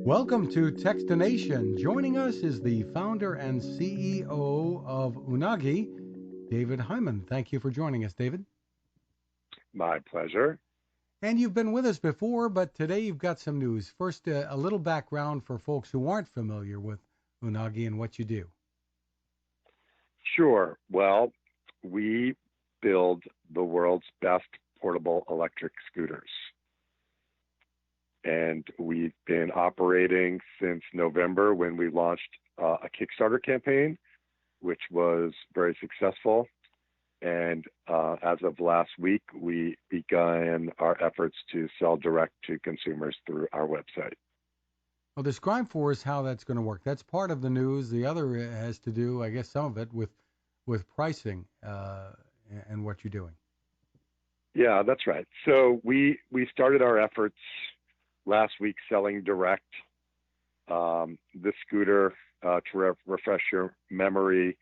Welcome to Techstination. Joining us is the founder and CEO of Unagi, David Hyman. Thank you for joining us, David. My pleasure. And you've been with us before, but today you've got some news. First, a little background for folks who aren't familiar with Unagi and what you do. Sure. Well, we build the world's best portable electric scooters. And we've been operating since November when we launched a Kickstarter campaign, which was very successful. And as of last week, we began our efforts to sell direct to consumers through our website. Well, describe for us how that's going to work. That's part of the news. The other has to do, I guess, some of it with pricing and what you're doing. Yeah, that's right. So we started our efforts last week selling direct. This scooter, to refresh your memory,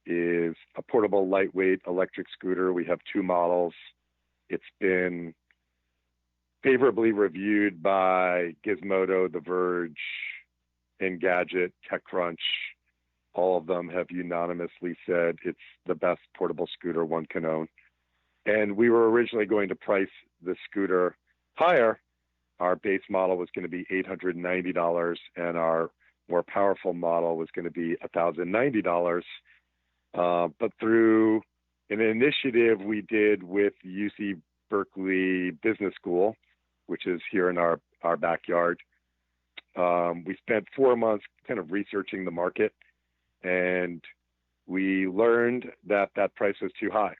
is a portable, lightweight electric scooter. We have two models. It's been favorably reviewed by Gizmodo, The Verge, Engadget, TechCrunch. All of them have unanimously said it's the best portable scooter one can own. And we were originally going to price the scooter higher. Our base model was going to be $890, and our more powerful model was going to be $1,090. But through an initiative we did with UC Berkeley Business School, which is here in our backyard, we spent 4 months kind of researching the market, and we learned that that price was too high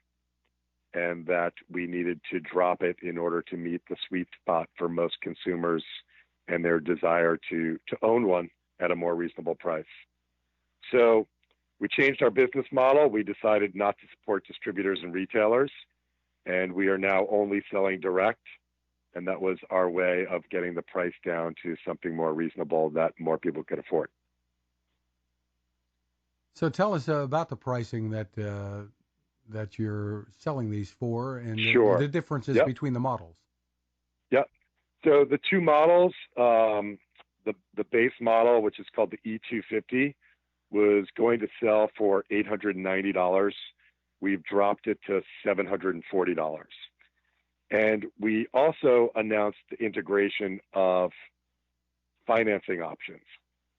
and that we needed to drop it in order to meet the sweet spot for most consumers and their desire to own one at a more reasonable price. So we changed our business model. We decided not to support distributors and retailers, and we are now only selling direct. And that was our way of getting the price down to something more reasonable that more people could afford. So tell us about the pricing that you're selling these for, and Sure. the differences Yep. between the models. Yep. So the two models, the base model, which is called the E250, was going to sell for $890. We've dropped it to $740. And we also announced the integration of financing options.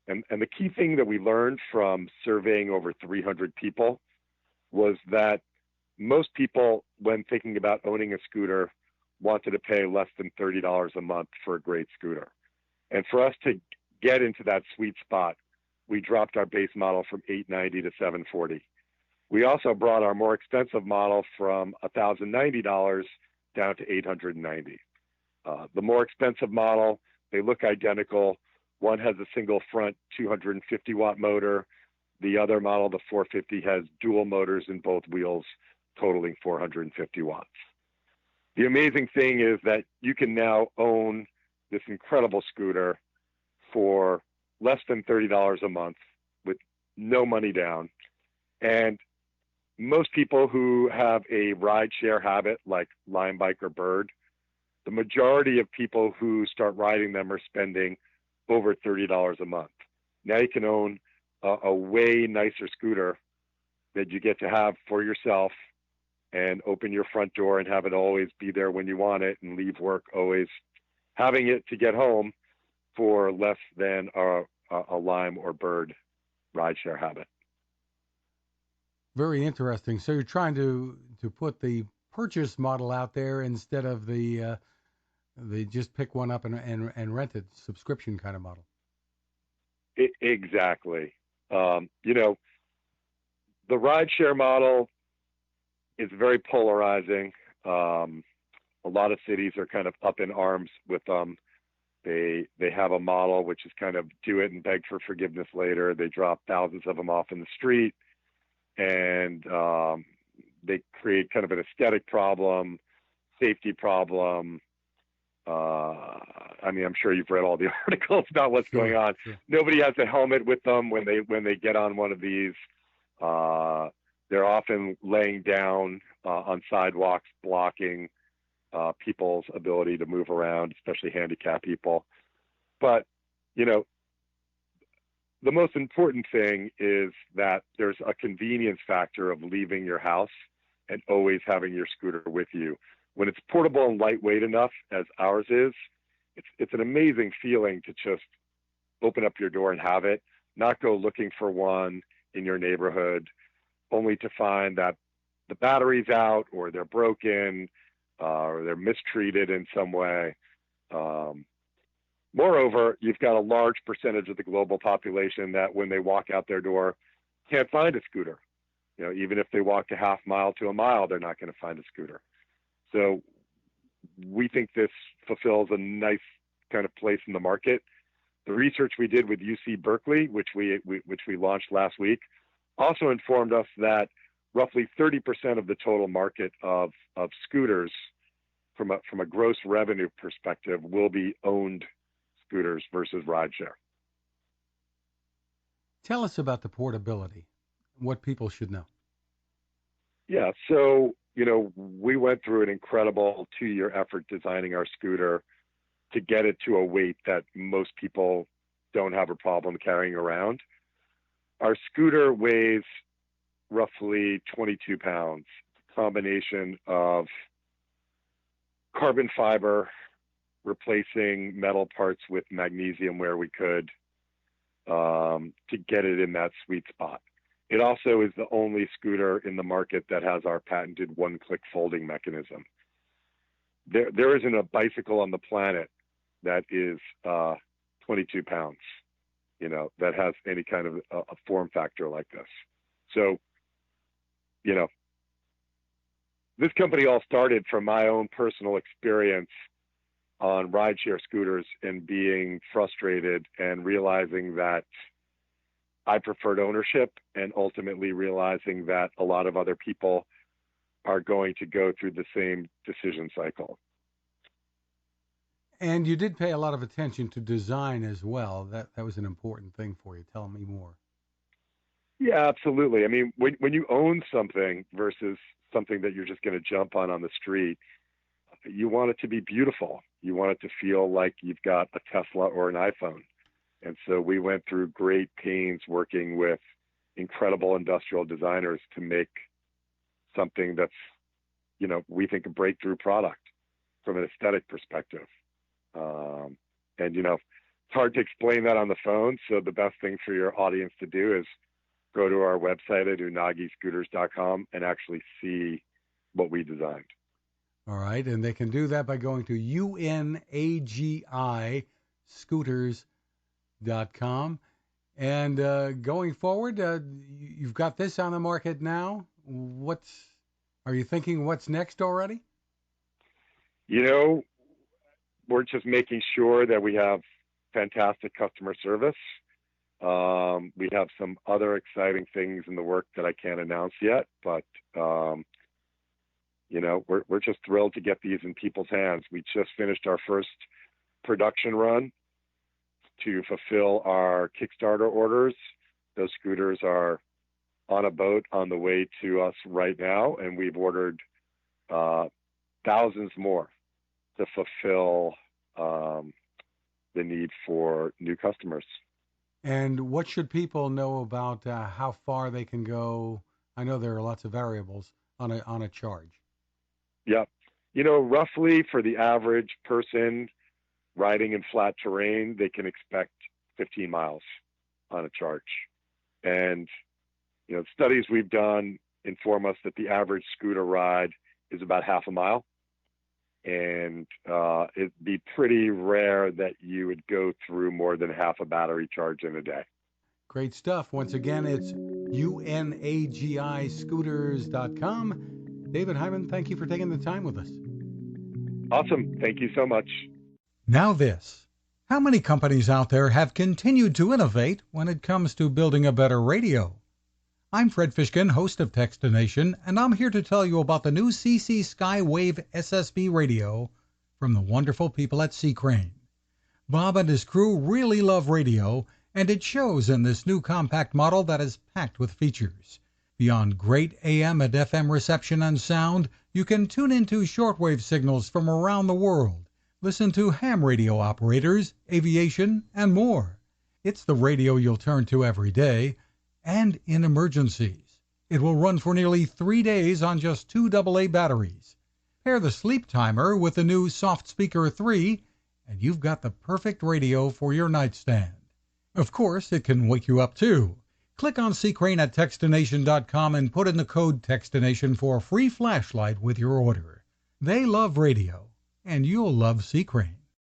And the key thing that we learned from surveying over 300 people was that most people, when thinking about owning a scooter, wanted to pay less than $30 a month for a great scooter. And for us to get into that sweet spot, we dropped our base model from $890 to $740. We also brought our more expensive model from $1,090 down to $890. The more expensive model, they look identical. One has a single front 250-watt motor. The other model, the 450, has dual motors in both wheels, totaling 450 watts. The amazing thing is that you can now own this incredible scooter for less than $30 a month with no money down. And most people who have a ride-share habit like Lime Bike or Bird, the majority of people who start riding them are spending over $30 a month. Now you can own a way nicer scooter that you get to have for yourself and open your front door and have it always be there when you want it and leave work always having it to get home for less than a Lime or Bird rideshare habit. Very interesting. So you're trying to put the purchase model out there instead of the just pick one up and rent it subscription kind of model. Exactly. The rideshare model is very polarizing. A lot of cities are kind of up in arms with them. They have a model which is kind of do it and beg for forgiveness later. They drop thousands of them off in the street, and they create kind of an aesthetic problem, safety problem. I'm sure you've read all the articles about what's going on. Sure. Nobody has a helmet with them when they get on one of these. They're often laying down on sidewalks, blocking people's ability to move around, especially handicapped people. But you know, the most important thing is that there's a convenience factor of leaving your house and always having your scooter with you. When it's portable and lightweight enough, as ours is, it's an amazing feeling to just open up your door and have it, not go looking for one in your neighborhood, only to find that the battery's out or they're broken or they're mistreated in some way. Moreover, you've got a large percentage of the global population that when they walk out their door can't find a scooter. Even if they walk a half mile to a mile, they're not going to find a scooter. So we think this fulfills a nice kind of place in the market. The research we did with UC Berkeley, which we launched last week, also informed us that roughly 30% of the total market of scooters from a gross revenue perspective will be owned scooters versus rideshare. Tell us about the portability, what people should know. Yeah, so, we went through an incredible 2-year effort designing our scooter to get it to a weight that most people don't have a problem carrying around. Our scooter weighs roughly 22 pounds, combination of carbon fiber, replacing metal parts with magnesium where we could, to get it in that sweet spot. It also is the only scooter in the market that has our patented one-click folding mechanism. There isn't a bicycle on the planet that is 22 pounds, that has any kind of a form factor like this. So, this company all started from my own personal experience on rideshare scooters and being frustrated and realizing that I preferred ownership, and ultimately realizing that a lot of other people are going to go through the same decision cycle. And you did pay a lot of attention to design as well. That was an important thing for you. Tell me more. Yeah, absolutely. I mean, when you own something versus something that you're just going to jump on the street, you want it to be beautiful. You want it to feel like you've got a Tesla or an iPhone. And so we went through great pains working with incredible industrial designers to make something that's, we think a breakthrough product from an aesthetic perspective. And, it's hard to explain that on the phone. So the best thing for your audience to do is go to our website at unagiscooters.com and actually see what we designed. All right. And they can do that by going to Unagi Scooters.com. And going forward, you've got this on the market now. Are you thinking what's next already? We're just making sure that we have fantastic customer service. We have some other exciting things in the work that I can't announce yet, but we're just thrilled to get these in people's hands. We just finished our first production run to fulfill our Kickstarter orders. Those scooters are on a boat on the way to us right now, and we've ordered thousands more to fulfill the need for new customers. And what should people know about how far they can go? I know there are lots of variables on a charge. Yeah. Roughly for the average person riding in flat terrain, they can expect 15 miles on a charge. And, studies we've done inform us that the average scooter ride is about half a mile. And it'd be pretty rare that you would go through more than half a battery charge in a day. Great stuff. Once again, it's UNAGIScooters.com. David Hyman, thank you for taking the time with us. Awesome. Thank you so much. Now this. How many companies out there have continued to innovate when it comes to building a better radio? I'm Fred Fishkin, host of Techstination, and I'm here to tell you about the new CC Skywave SSB radio from the wonderful people at C. Crane. Bob and his crew really love radio, and it shows in this new compact model that is packed with features. Beyond great AM and FM reception and sound, you can tune into shortwave signals from around the world, Listen to ham radio operators, aviation, and more. It's the radio you'll turn to every day and in emergencies. It will run for nearly 3 days on just 2 AA batteries. Pair the sleep timer with the new Soft Speaker 3, and you've got the perfect radio for your nightstand. Of course, it can wake you up too. Click on Seacrane at Techstination.com and put in the code Techstination for a free flashlight with your order. They love radio, and you'll love Seacrane.